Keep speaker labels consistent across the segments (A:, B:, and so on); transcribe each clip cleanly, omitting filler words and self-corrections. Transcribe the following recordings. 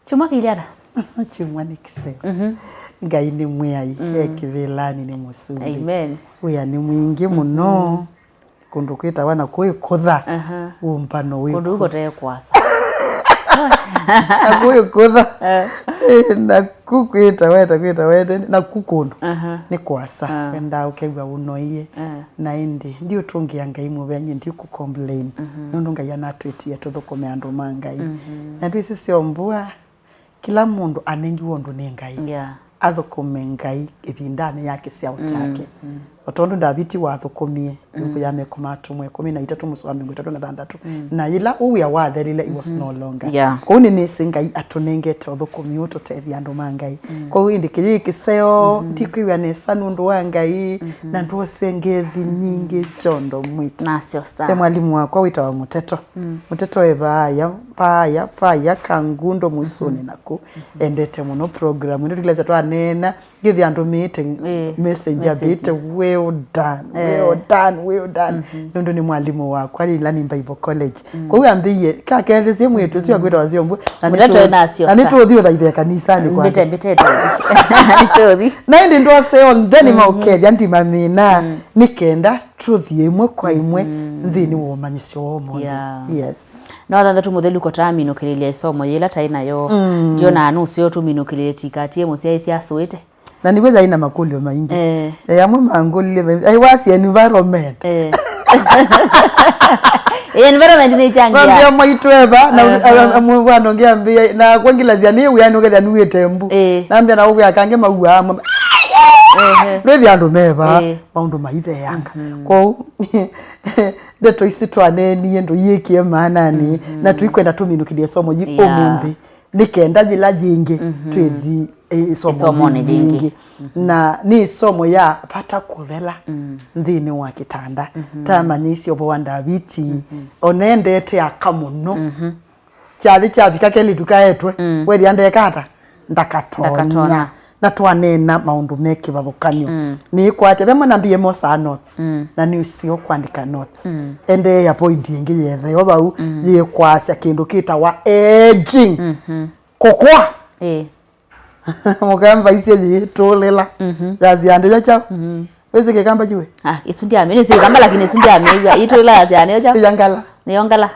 A: Chuma kiliara.
B: Chuma ni kisema. Ngai ni mwai ekithilani ni musumbi.
A: Amen.
B: Uya ni mwingi muno. Kundu kwita wana kutha. Umpano wiku.
A: Kundu uko teye kwasa.
B: Kutha. Na kukwita wete na kukundu. Ni kwasa. Wenda ukegwa unoiye. Na indi ndio tungia ngai mubenye ndio ku complain. Nundu ngai anatwetie tuthukome andu mangai. Na ndisi siombua kila mundu anengi wondu ni ngai. Athukume ngai ibindane yake cia uchake. Otondu Davidi wathukumie yuko yame kumatumwe 13 muswami 36 na ila uya watherile it was no longer. Kuni ni singai atunengete othukumi ututethia andu mangai. Kwa hindi kiri kiseo ndikwiwa ne sanundu wa ngai na ndu sengethi nyingi chondo mwita.
A: Nasio sana.
B: Mwalimu wako witawa Muteto. Muteto ebaya paya kangundo musuni naku endete muno program ndu tuleza twanena githi andu meeting message abite well done. Nundu ni mwalimu wako ali Lani Bible College. Kwa hiyo ambiye kakeleze mwetu sio kwita waziombu na nitu thio thaithe kanisani kwa
A: mbete
B: na ndi ndo se on then maukedi anti mamina nikenda truth imwe kwa imwe nthini wo manyisyo wo mo. Yes.
A: No that tu muthelu ko tamino kirilia isomo yela taina yo jona anu sio tu mino kileti musia isi aswete
B: na nigweza ina makulio maingi amwe mangulile I was environment
A: environment ni changia
B: ndio mwaitweba na amwe anongea mbia na kwangila ziani uyani ugetha nuwetembu nambia na ugu yakange maua amwe rethi andu meba maundu maithe yanga kwa ndeto isi twaneni ndo yikie manani na tuikwenda tuminukilie somo omunthi nikenda jila jingi twethi somo nyingi na ni somo ya pata kuthela nthini wa kitanda tamanyisi obo wa Davidi onendete akamuno chathi chabika keli tukaetwe wethi andekata ndakatona na twanena maundu meki bathukanyo ni kwate bemwe nambie mosa notes na ni usio kwandika notes ende ya point ingi yethe obau ye kwasya kindu kita wa aging kokwa mukamba isi yitolela yaziande yacha weze ke kamba jiwe
A: isundi amene si kamba lakini isundi amenya itolela yaziande yacha
B: yangala
A: Niongala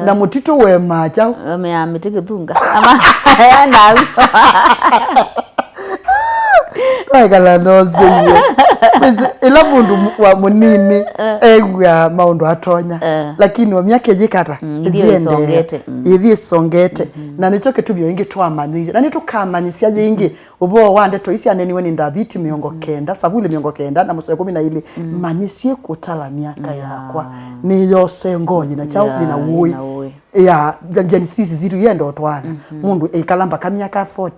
B: na mutito we macha
A: me ameteke thunga ama na
B: kwa kala nozo ila mundu wa munini egwa maundu atonya lakini wa myake jikata ithi songete na nicho ketubyo ingi twamanyije na nitukamanyisia jingi ubo wande to isi aneni weni Davidi miongo kenda sabuli miongo kenda na musoe 12 manyisie kutala miaka yakwa ni yose ngoyi na chao ina wui ya Genesis zitu yendo twana mundu ikalamba kamiaka 40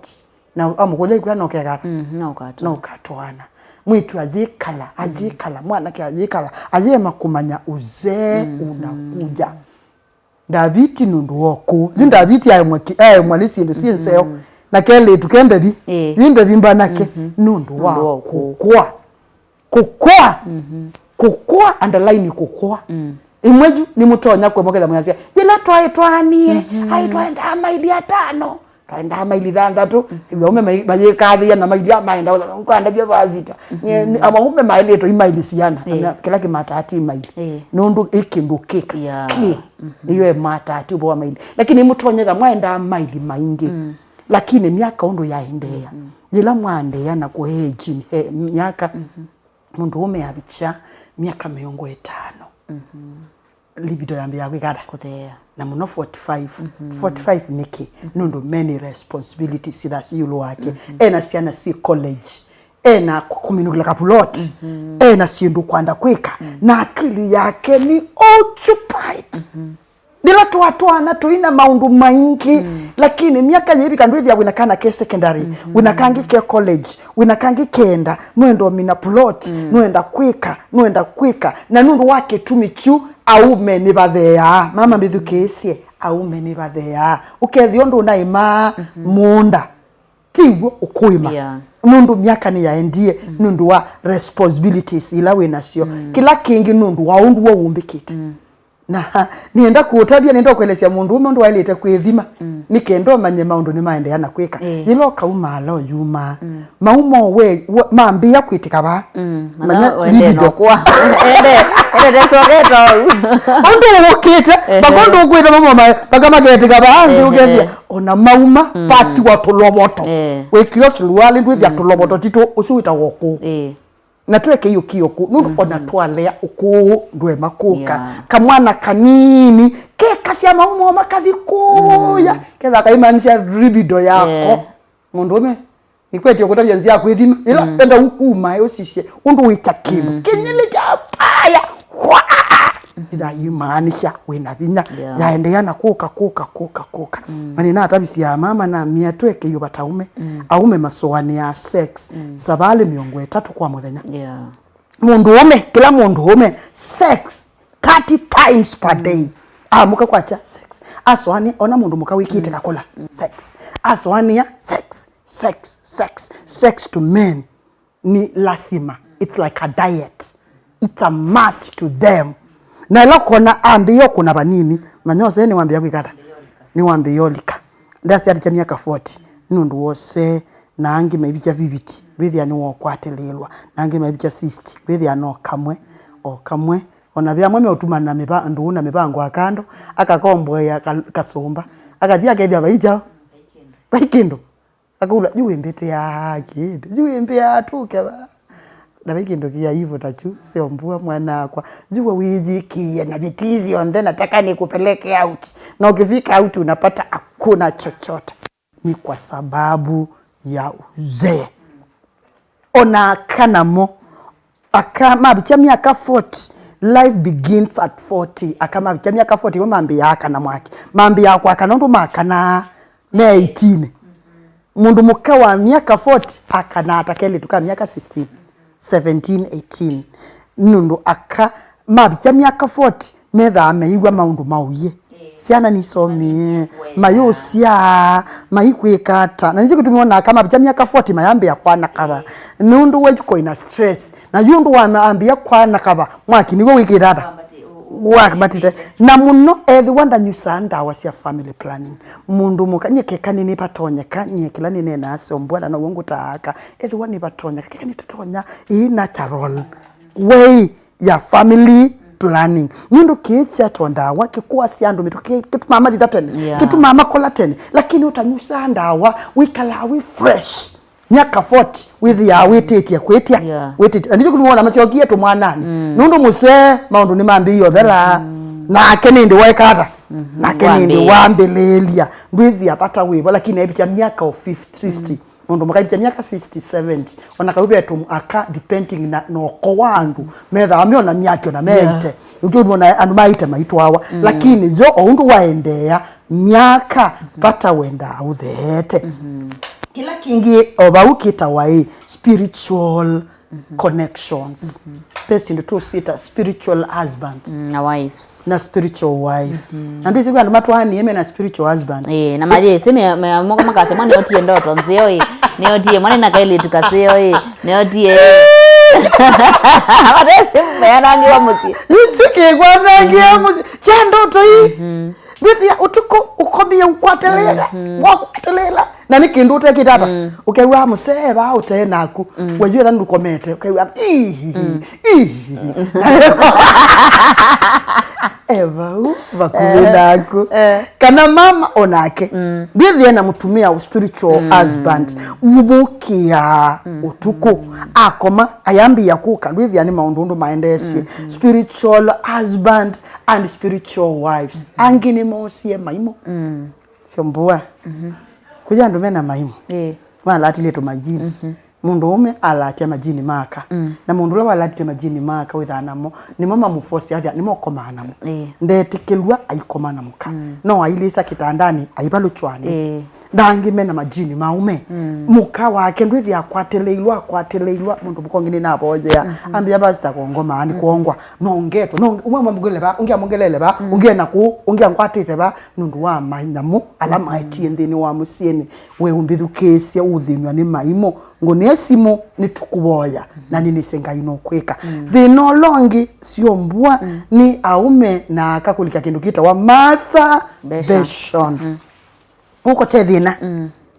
B: na amukole kwa nokega no katwana mwitu azikala mwana ke azikala azema kumanya uze unakuja Davidi nundu woko Davidi mwalisi ndo sienseo na kele tukembebi yimbebi mbanake nundu wako kukwa underline kukwa imweju ni mutonya kwa mokela mwasia yela twaitwanie aitwaenda maili 5 twaenda maili 3 ngaume baye kathia na maili amaenda ukanda bya bazita amaume maili to imaili siana kila kimatati maili nundu ikindukika iyo matati bo maili lakini mutonyega mwaenda maili maingi lakini miaka ondo yaendea jila mwande yana kuheji miaka mundu umeabicha miaka 50 libido yambe yakwikata
A: kuthea
B: na muno 45 niki nundu many responsibilities that yulo wake ena siana si college ena kuminukila kapulot ena sindu kwanda kwika na akili yake ni occupied dila tuatwana tuina maundu maingi lakini miaka yebi kanduithi ya winakana ke secondary winakangi ke college winakangi kenda nuendo mina plot nuenda kwika na nundu wake tumichu aume ni bathea mama mbithukisie aume ni bathea ukethio ndu naima munda tiwo ukuima nundu miaka ni yaendie nundu wa responsibilities ila winacio kila kingi nundu wa undu wa umbikite na nienda kuutathia nienda kuelezea mundu ume ndu wailite kwithima nikendo manye maundu ni maendeana kwika ilo kauma lo yuma maumo we mambia kwitika ba
A: manya libido kwa ende sogeto
B: ondu wokete bagondo kwita mama bagama getika ba ndi ugethia ona mauma pati wa tuloboto wekio suruali ndu thia tuloboto tito usuita woko na tuweke hiyo kiyoko nundu ona twalea uku ndwe makuka kamwana kanini ke kasia maumo makadhikuya ketha kaimanisha libido yako mundu ume nikwete okutavya nzia kwithima ila enda ukuma yosishe undu wita kindu kinyele cha paya ida imaanisha wena vinya yaendeana kuka manina atabisi ya mama na mia tweke yo bataume aume masoani ya sex sabale miongo 3 kwa muthenya mundu ume kila mundu ume sex 30 times per day muka kwacha sex aswani ona mundu muka wikite kakola sex aswani ya sex to men ni lasima. It's like a diet, it's a must to them. Na ilo kona ambiyo kuna banini manyose ni wambia kwikata ni wambia lika ndasi abicha miaka 40 nundu wose nangi maibicha viviti bithi ani wokwatelelwa nangi maibicha 60 bithi ano kamwe ona bya mweme utuma na nduna mibango akando akakombo ya kasumba akathia kethia baija baikindo akula juwe mbete ya kide juwe mbe atuke ba na bikindo kia hivyo tachu sio mbua mwana kwa juwe wijikia na vitizi onde nataka nikupeleke out na ukifika out unapata hakuna chochote ni kwa sababu ya uzee ona kanamo akama bicha miaka 40 life begins at 40 akama bicha miaka 40 wa mambi yaka na mwaki mambi yako akanondu makana 18 mundu muka wa miaka 40 akana atakele tuka miaka 16 17 18 nundu aka mabicha miaka 40 metha ameigwa maundu mauye siana nisomie mayosia maikwikata na nje kutumiona kama bicha miaka 40 mayambe yakwana kaba nundu wejuko ina stress na yundu waambia kwana kaba mwaki nigo wikirada batite na muno wanda nyusanda wasia family planning mundu mukanye kekani ni patonyeka nyekila ni nena asombwana na wongu taaka wani patonyeka kekani tutonya natural way ya family planning mundu kicha tonda wake kwa siandu mitu kitu mama ditatene kitu mama kola tene lakini utanyusanda wa wikalawi fresh miaka 40 with ya wetete kwetia wetete ndicho kumuona masiokia to mwanani nundu muse maundu ni mambi yo thela na kenindi waikata na kenindi wambelelia ndwithi apata wibo lakini ebitia miaka 50 60 nundu makabitia miaka 60 70 onakaubia tu aka depending na noko wandu metha amiona miaka na mente ukiona andu maite maitu hawa lakini jo undu waendea miaka pata wenda uthete kila kingi obaukita wai spiritual connections pesi ndo tu sita spiritual husbands
A: na wives
B: na spiritual wife na ndizi kwa matwani yeme na spiritual husband
A: na maje sema moko makase mwana yotie ndoto nzio ni yotie mwana na kaili tukasio ni yotie abadese mbeyanangi wa musi
B: yituke kwa nangi wa musi cha ndoto hii bithia utuko ukomia nkwatelela wakwatelela na nikindu utekitata ukewa museba utenaku wajue than ukomete ukewa eva vakuwenaku kana mama onake bithia na mutumia spiritual husband ubukia utuko akoma ayambi yakuka bithia ni maundu maendesi spiritual husband and spiritual wives angini mosie maimo shombua kuja ndume na maimo wala atile to majini mundu ume alatia majini maka na mundu la alatia majini maka withanamo ni mama mufosi athia ni mokomanamo ndetikilwa aikomana muka no ailisa kitandani aibalu chwani ndangime na majini maume muka wake ndwithi akwateleilwa mundu mukongini na boja ambia basta kongoma ani kuongwa nongeto umwe mugele ba ungia mugelele ba ungia naku ungia nkwatithe ba nundu wa manyamu ala maiti ndini wa musieni we umbithukesia uthinwa ni maimo ngone esimu nitukuboya na nini sengaino kweka thino longi siombua ni aume na akakulika kindu kita wa masturbation uko tethina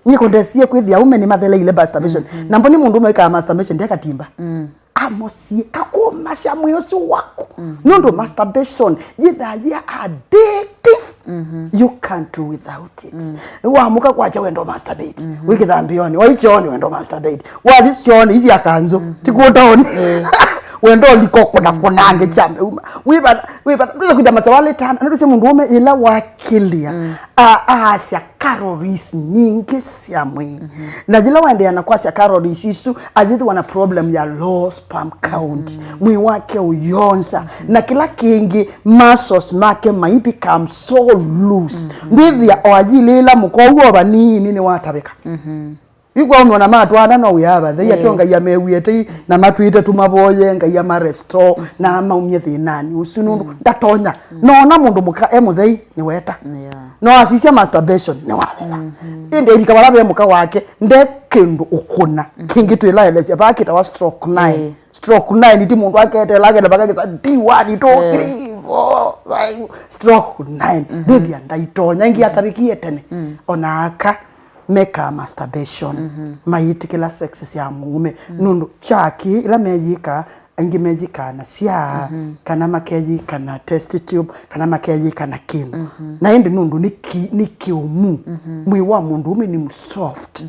B: niko ndesie kwithia aume ni mathele ile masturbation na mboni mundu umeka masturbation ndeka timba amosi kakoma cia mwiyosu wako nondo masturbation yithagia addictive you can't do without it wa muka kwacha wendo masturbate wikithambioni waichoni wendo masturbate wa this choni hizi akanzo tikutoni wendo likoko na konange chambe wiba ndio kuja masawale tana ndio sema mundu ume ila wakilia asya calories nyingi cia mwi na jila wende anakuwa cia calories isu ajithi wana problem ya low sperm count mwi wake uyonza na kila kingi muscles make might become so loose ndivya oajilila mukowo banini ni watabeka igwa uno matwana no yaba they atonga ya mewiete na matwite tumaboye nga ya maresto na maumye thinani usunu ndatonya no mundu muka emuthei ni weta no asisia masturbation ni wala inde ikabara be muka wake ndekindu ukuna kingi twilailesia bakita wa stroke 9 stroke 9 ndi mundu akete lage na bakageza D1 to 3 4 stroke 9 ndia ndaitonya ngi atarikie tene onaka meka masturbation mayitikila sex ya mume nundu chaki ila mejika ingi mejika na sia kana makeji kana test tube kana makeji kana kim na indi nundu niki umu mwi wa mundu ume ni soft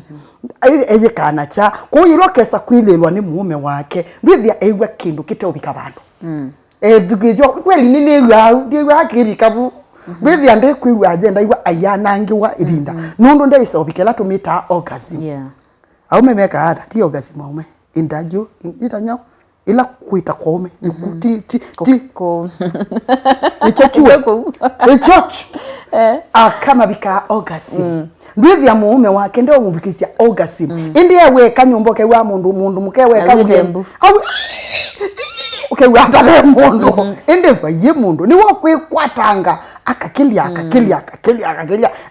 B: eje kana cha ko yirokesa kwilelwa ni mume wake ndithia eigwa kindu kitobika bandu thugizyo kweli nini ya ndiwa kirikabu bithi ande kwiwa agenda iwa ayanangiwa ibinda nundu nde isobikela tumita orgasm au memeka hata ti orgasm aume indaju itanyo ila kuita kome ti
A: ko
B: ichochu kama bika orgasm bithi amume wake ndio mubikisia orgasm ndiye we kanyombo ke wa mundu mukewe kamudembu okay watare mundu ende kwa ye mundu ni wokwikwatanga akakilia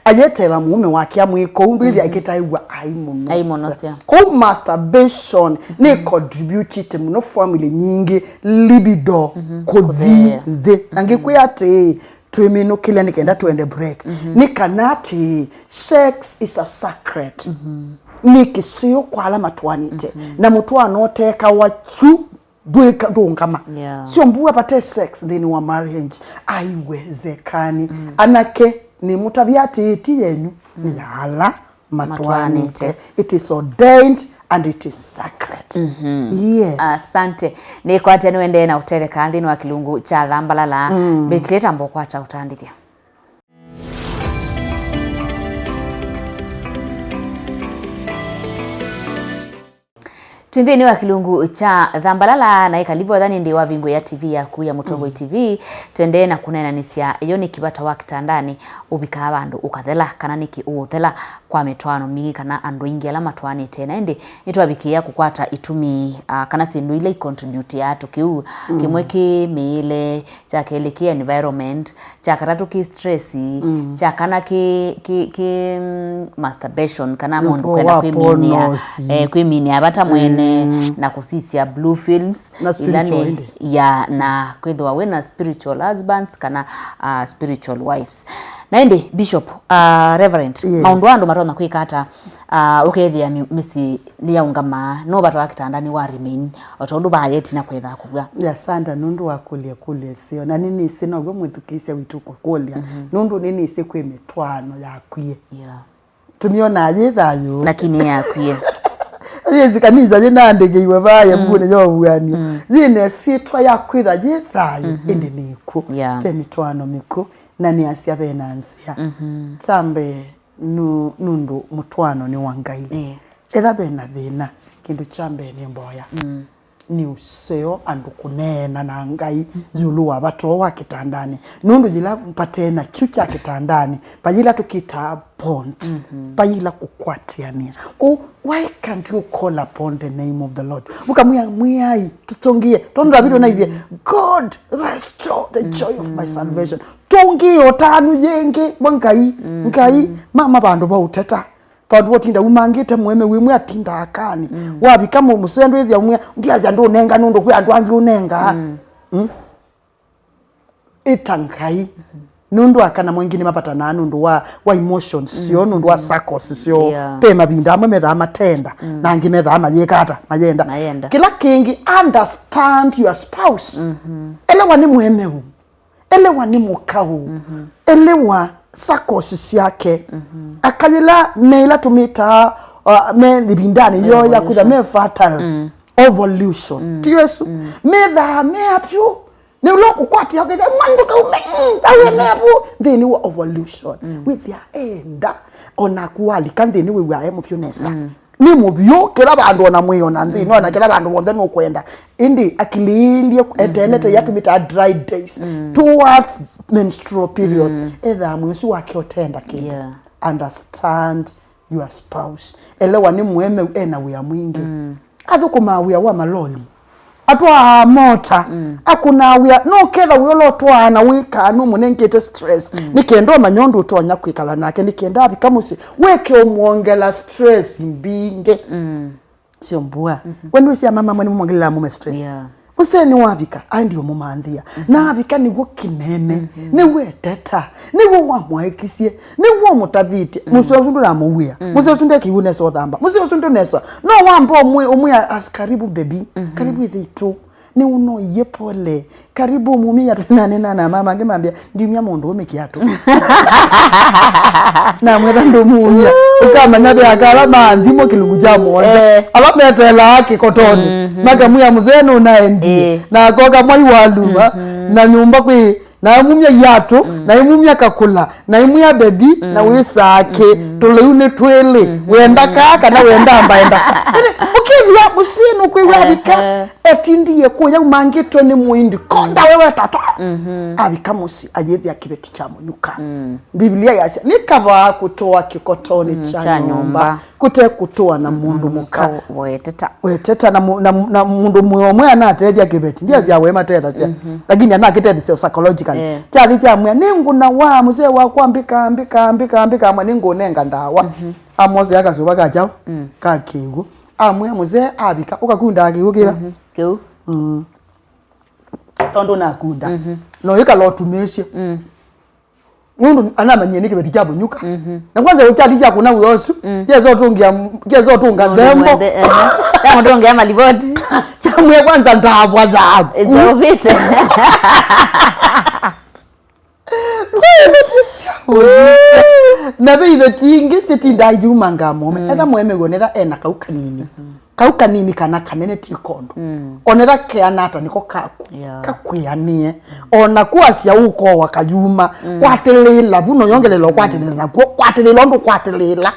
B: ayetela mume wake amwiko ndwithi akitaigwa
A: aimonosia
B: ko masturbation ni contribute to no family nyingi libido kuthi angikuyate twimino kile nikenda tuende break ni kanati sex is a sacred nikisio kwala matwanite na mutwana oteka wachu bweka ndongama sio mbua pate sex then wa marriage aiwezekani anake ni mutabiati eti yenu ni hala matwanite it is ordained and it is sacred yes
A: asante ni kwa tenu ende na utere kandi wa kilungu cha Thambalala bikileta mbokwa cha utandithia Twendeni wa kilungu cha Thambalala na ikalivo dhani ndi wa vingo ya TV ya kuya Mutongo TV twende na kunena nisia iyo ni kibata wa kitandani ubika abandu ukathela kana niki uthela kwa metwano mingi kana andu ingi ala matwani tena ende nitwabikia kukwata itumi kana sindu ile contribute ya tukiu kimwe ki mile cha kelekea environment cha karatu ki stress cha kana ki masturbation kana mundu kwenda kwiminia abata mwene na kusisia blue films
B: ilani
A: ya na kwethwa wena spiritual husbands kana spiritual wives naende bishop reverend maundu andu matona kwika hata ukethia misi niyaungama no batu wakitandani wa remain otondu bayeti na kwetha kuga
B: ya sanda nundu wakulia sio na nini sino gwo mwithukisia witu kulia nundu nini ise kwe metwano yakwie tumiona ajithayo
A: lakini yakwie
B: yezi kanisa jina ndegeiwe baye mbune yobuani zine sitwa yakwitha jithayo indi niku pe mitwano miku na ni asia benansia tambe nundu mutwano ni wangai etha bena thina kindu chambe ni mboya ni useo andu kunena na ngai zulu wa bato wa kitandani nundu jila mpatena chucha kitandani pajila tukita bond pajila kukwatiania. Oh, why can't you call upon the name of the Lord? Mukamwia mwai tutongie tondo David na izie God restore the joy of my salvation. Tongi otanu jenge bankai ngai mama bandu ba uteta pandu botinda umangite mweme wimwe atinda akani wabi kama umusendo ethia umwe ndiaza ndo nenga nundo kwi andu angi unenga itangai nundu akana mwingine mapata na nundu wa emotions sio nundu wa circles sio pema binda amwe metha matenda na ngi metha amayekata mayenda kila kingi understand your spouse elewa ni mwemeu elewa ni mukau elewa circles yake akajila meila tumita me libindani yo ya kuda me fatal evolution tiyesu metha me apyo ne ulo kukwati yakede mwanduka awe mebu then we evolution with their enda ona kuali kandi ni we aye mupyonesa ni mubyo kila bandu ona mwiona ndi nona kila bandu wonde no kwenda indi akilindi etelete yatumita dry days towards menstrual periods either mwesi wake otenda ki understand your spouse elewa ni mweme ena we mwingi athukuma we wa maloli atwa mota akuna wia no ketha wiolo twana wika no munenkete stress nikendo manyondo utonya kwikala nake nikenda abikamusi weke omuongela stress mbinge sio mbua when we see mama mwene mwongela mume stress useni wabika andi omumanthia na abika ni gukinene ni weteta ni wo mwaekisie ni wo mutabiti musosundu na muwia musosundu kiune so thamba musosundu nesa no wambo omwe askaribu baby karibu ithu ni uno yepole karibu mumia tunanena na mama ngemambia ndimya mondo omekiatu na mwera ndo mumia ukama nyabe akala mandimo kiluguja moza abametela kikotoni magamuya muzeno naendi na koga mwai waluma na nyumba kwi na mumia yatu na mumia kakula na mumia baby na wisake tuleune twele wenda kaka na wenda ambaenda ukivya musinu kwi wabika etindi ko ya mangitwe ni muindi konda wewe tata abika musi ayethi akibeti cha munyuka Biblia yasi nikaba kutoa kikotoni cha nyumba kute kutoa na mundu muka weteta na mundu mwomwe anatedia kibeti ndia zya wema teta sia lakini anakitedi psychological chali cha mwe ningu na wa mzee wa kwambika mwe ningu nenga ndawa amoze yakazuba kajao kakigo amwe mzee abika ukakunda akigukira
A: kiu
B: tondo nakunda no yeka lotumeshe mundu anamanye nike beti jabo nyuka na kwanza uchali cha kuna uyosu jezo tunga dembo
A: kama ndonge ama liboti
B: chamwe kwanza ndabwa zabu
A: ezovite
B: nabe ibetinge setinda yuma ngamo eda mweme gonera ena kaukanini kana kanene tikondo onera ke anata niko kaku kakwiyanie ona kuasia uko wakayuma kwatelela buno yongelelo kwatelela kwatelela ndo kwatelela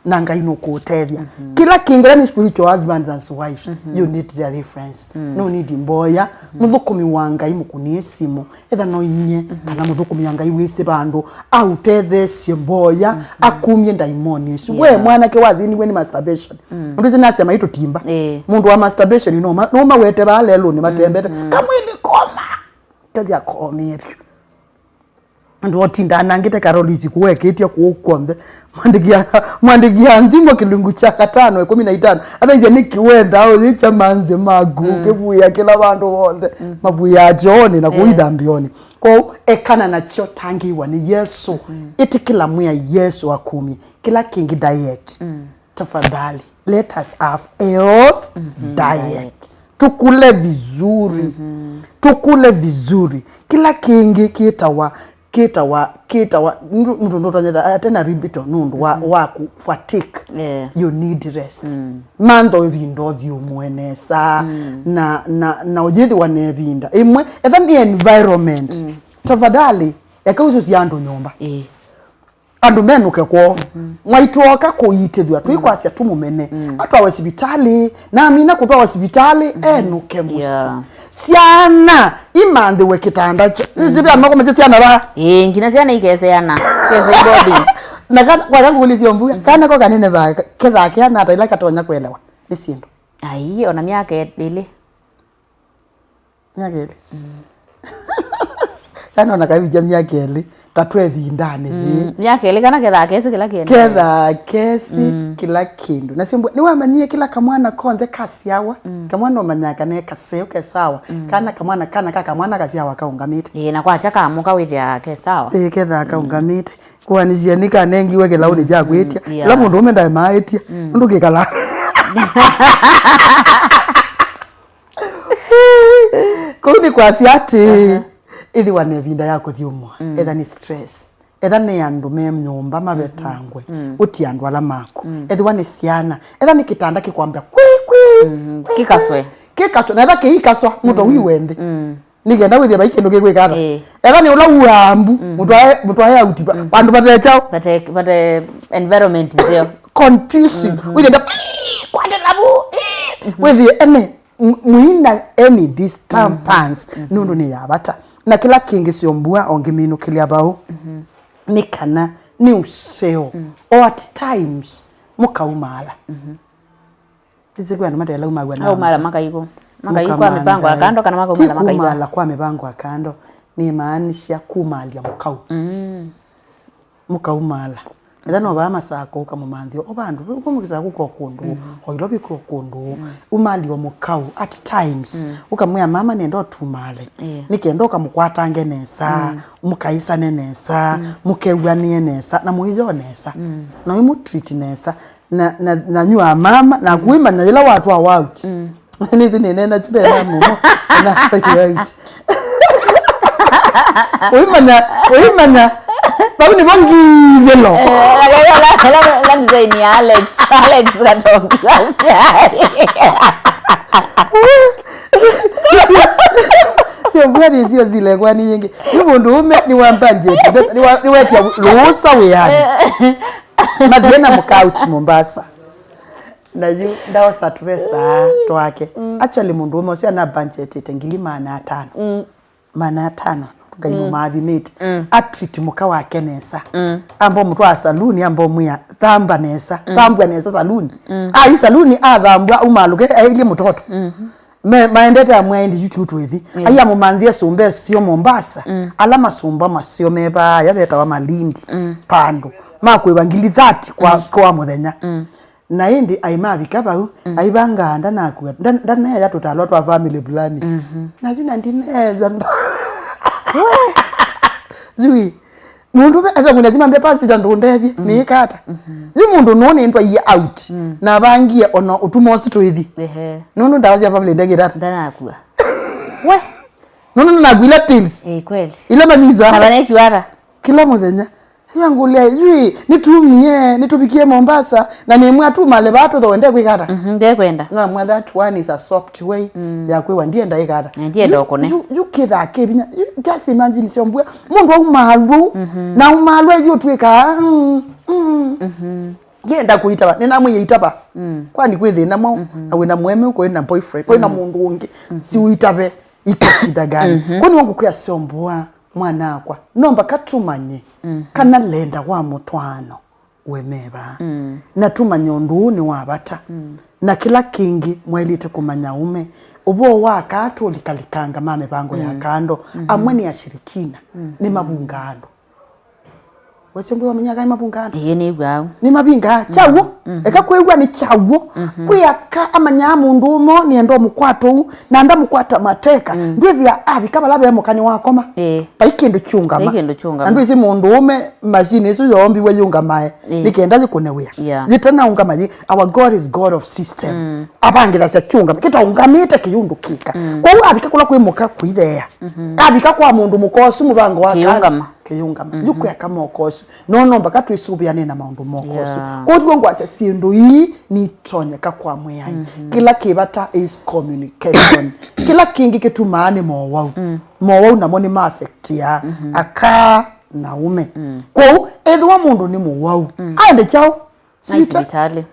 B: nanga ino kuteria kila kingera ni spiritual husbands and wives you need the reference no need mboya muthukumi wanga imukunisimo etha no inye kana muthukumi wanga iwise bandu au tethe mboya akumye daimoni we mwana ke wathini we ni masturbation ndize nasema ito timba mundu wa masturbation no wete balelo ni matembeta kamwili koma kadia komi ebyo ndo otinda nangite karolizi kuweketia kuukonde mwandigia ndimo kilungu cha 5 15 hata ize nikiwenda au zicha manze magu kebuya kila bandu bonde mabuya joni na kuidhambioni kwa ekana na chotangiwa ni Yesu iti kila muya Yesu akumi kila kingi diet tafadhali let us have a health diet tukule vizuri kila kingi kitawa nundu notanya tena ribito nundu wa ku fatigue you need rest mando ebindo byumwenesa na ojethi wanebinda imwe etha the environment tafadhali yakauzo siando nyumba andu menuke kwo mwaitoka kuitithwa twikwasya tumumene atwa hospitali na amina kutwa hospitali enuke musi siana imandhi we kitanda zibi amako siana ba
A: ngina siana ikeseana kese body
B: na kwa yangu ulizio mbuya kana ko kanene ba ketha kiana ata ila katonya kwelewa ni sindu
A: ai ona miaka ile
B: kana ona kavi jamia kele tatwethi ndane
A: miaka ile kana ketha kesi kila kindu
B: kila kindu na simbu ni wamanyie kila kamwana konthe kasiawa kamwana omanyaka ne kaseo kesawa kana kamwana kamwana kasiawa kaungamite
A: na kwa chaka amuka withia kesawa
B: ketha kaungamite kwa nizia nika nengi weke launi ja kwetia la mundu umenda maetia ndu kikala kuni kwa siati ithi wane vinda yako thiumwa etha ni stress etha ni andu nyumba mabetangwe uti andu ala maku ethi wane siana etha ni kitanda kikwambia kwi
A: kikaswe
B: na etha kiikaswa muto wi wende nigenda withia baike ndo gigwikara etha ni ula uambu muto aya uti bandu batechao
A: bate environment nzio
B: conducive withia kwande labu withia ene muina any disturbance nundu ni yabata na kila kingi siombua ongiminukilia bao ni kana ni useo or at times mukaumala Tizigwa mate la umagwa na
A: umala makaigo kwa mipango ya kando kana mako umala makaigo
B: umala kwa mipango ya kando ni maanisha kumalia mukau mukaumala Edano ba masako kama manthio obandu kumukiza guko kundu oilobi ko kundu umali wa mukau at times ukamwya mama nendo tumale nikendo kamukwatange nesa mukaisa nesa mukegwanie nesa na muiyo nesa na imu treat nesa na nyua mama na kuima na ila watu wa out nizi nena tibela mumo na out uimana Bauni bongi velo.
A: La mzee Alex katongi
B: sio bwana sio zile kwani nyingi. Mundu ume ni wambanje. Ni wetia ruhusa weyani. Madiena mukauti Mombasa. Na yu ndawo satubesa twake. Actually mundu ume sio na budget tengili maana 5. Maana 5. Gaimu mathimite atreat muka wake nesa ambo mtu wa saluni ambo muya thamba nesa thambwa nesa saluni ai saluni athambwa umaluke ili mtoto maendete amwendi yututu hivi aya mumanthie sumbe sio Mombasa alama sumba masio meba yabeta wa Malindi pando makwebangili 30 kwa muthenya na indi aimabika bau aibanga ndana kuwa ndana ya totalo twa family plan na jina ndineza Zui mundu asa kunazima mbe pasi ndondevye ni kata mundu none ntwa ye out na bangie ono utumosi toithi nunu ndawazi family ndege data
A: ndana akua we
B: nunu nagwila pills
A: kweli
B: ile manyuza
A: abane kiwara
B: kila muthenya yangulia zui nitubikie Mombasa na nemwa tu male batu thonde kwikata
A: ndekwenda
B: ngamwa that one is a soft way ya kwewa ndiye ndaikata
A: ndiye ndokone
B: you kitha kebinya just imagine siombua mundu umalu na umalu eyo twika yenda kuitaba nina muyeitaba kwani kwithina mo awina mweme uko ina boyfriend ko ina mundu ungi si uitabe ikishida gani kwani wangu kwa siombua mwana akwa nomba katumanye kana lenda wa mutwano wemeba na tumanye undu ni wabata na kila kingi mwelite kumanya ume ubo waka atulikalikanga mame bango ya kando amwe ni ashirikina ni mabungano Wesembo wamenyaga mabungano
A: ni bwa
B: ni mabinga chawo eka kwegwa ni chawo kuyaka amanya mundu umo ni endo mukwato na nda mukwata mateka ndwithia abikaba labe mukani wakoma paikindu chungama ndu isi mundu ume machine isu yombi we yungama nikenda zikunewia zitana ungama our God is God of system abangira cia chungama kita ungamite kiyundu kika kwa abika kula kwimuka kwithea abika kwa mundu mukosu mubango wa kiyungama yuko yakamokosu no mpaka twisubiane na maundu mokosu kodwo ngwase sindu hii ni tonyeka kwa mweyai kila kibata is communication kila kingi kitumane mowau namo ni affect ya aka naume kwa ethwa mundu ni muwau ande chao
A: hospitali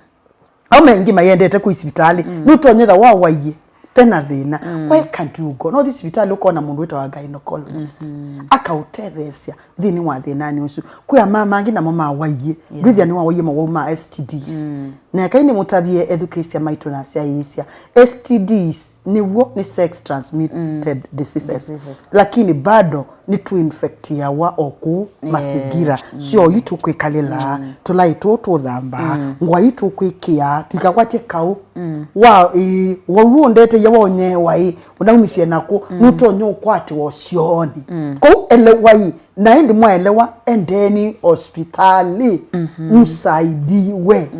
B: au mengi mayendete ku hospitali nutonyetha wa waiye pena thina why can't you go no this hospital uko na mundu wita gynecologist akautethesia thini wa thina ni usu kwa mama angi na mama waiye bithia ni wa waiye ma STDs na kaini mutabie education maitu na cia isia STDs ni sex transmitted diseases lakini bado ni tu infect ya wa oku masigira sio itu kwikalela tulaitu tuthamba ngwa itu kwikia tikakwache kau wa uondete ya wonye wai unaumisie nako nutonyo kwati wo sioni ko elewai na ndi mwaelewa endeni hospitali msaidiwe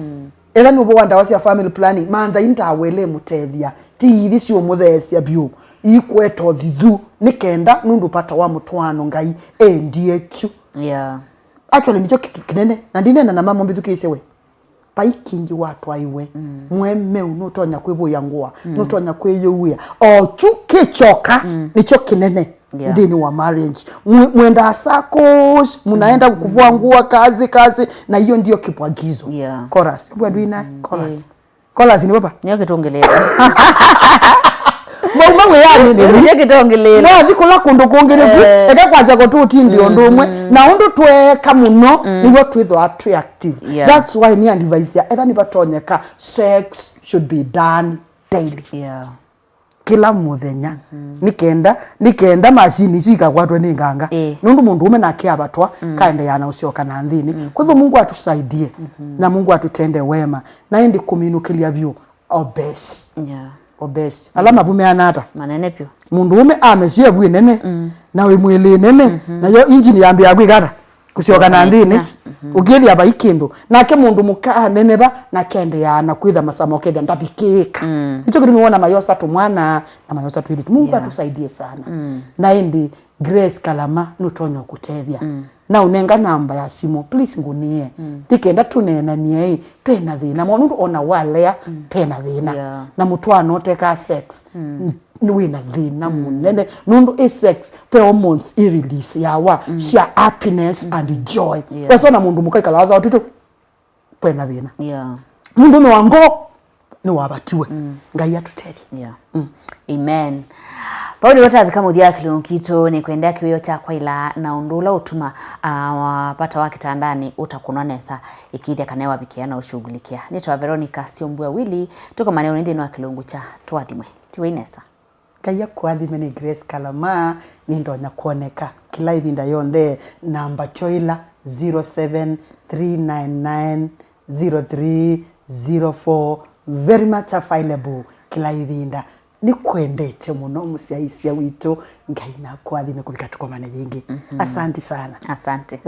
B: ela nubo wanda wasia family planning mantha intawele mutethia tithi cio muthecia bio ikweto thithu nikenda nundu pata wa mutwano ngai ndiechu actually nicho kinene na ndinena na mama mbithukice we paikingi watu aiwe mweme unotonya kwibuya ngwa notonya kwiyuya o chukichoka nicho kinene ndini wa marriage mwenda sakos munaenda kuvua nguo kazi na hiyo ndio kipwagizo chorus bwadwina chorus ni baba
A: nyo kitongelera
B: mama we yani ni
A: nyo kitongelera
B: na bikola kundu kongereku eka kwaza ko tuti ndio ndumwe na undu tweka muno niwo twitho attractive that's why ni advice ya etha ni batonyeka sex should be done daily kila muthenya nikenda machine icio ikagwatwa ni nganga nundu mundu ume nake abatwa kaende yana ucioka na nthini kwa hivyo Mungu atusaidie na Mungu atutende wema na ndi kuminukilia vyo obese alama bume anata
A: manene pyo
B: mundu ume amesie bwi nene na we mwili nene na yo engine yambi agwigara kucioka na nthini ugithi aba ikindu nake mundu muka nene ba na kende yana kwitha masamo ketha ndabikika nicho kirimi wona mayosa tu mwana na mayosa tu ilitu Mungu atusaidie sana na ndi Grace Kalama nutonyo kutethia na unenga namba ya simu please ngunie tikenda tunena nie pena thina mundu ona walea pena thina na mutwano teka sex wina thina munene nundu sex pe hormones release yawa cia happiness and joy wasona mundu mukaikala thatu pena thina mundu no wango ni wabatiwe ngai atuteri
A: amen Pauli watathika muthia kilunukito ni kwendea kiwio cha kwa ila na undula utuma wapata wa kitandani utakunonesa ikithia kanewa bikiana ushughulikia nitwa Veronica Siombua Willy tuko maneno ndini wa kilungu cha twathimwe tiwinesa
B: kaya kwathime ni Grace Kalama ni ndonya kuoneka kila ibinda yonde namba choila 0739903004 very much available kila ibinda ni kwendete muno musiaisia wito ngai na kwathime kubika tukomane yingi asante sana
A: asante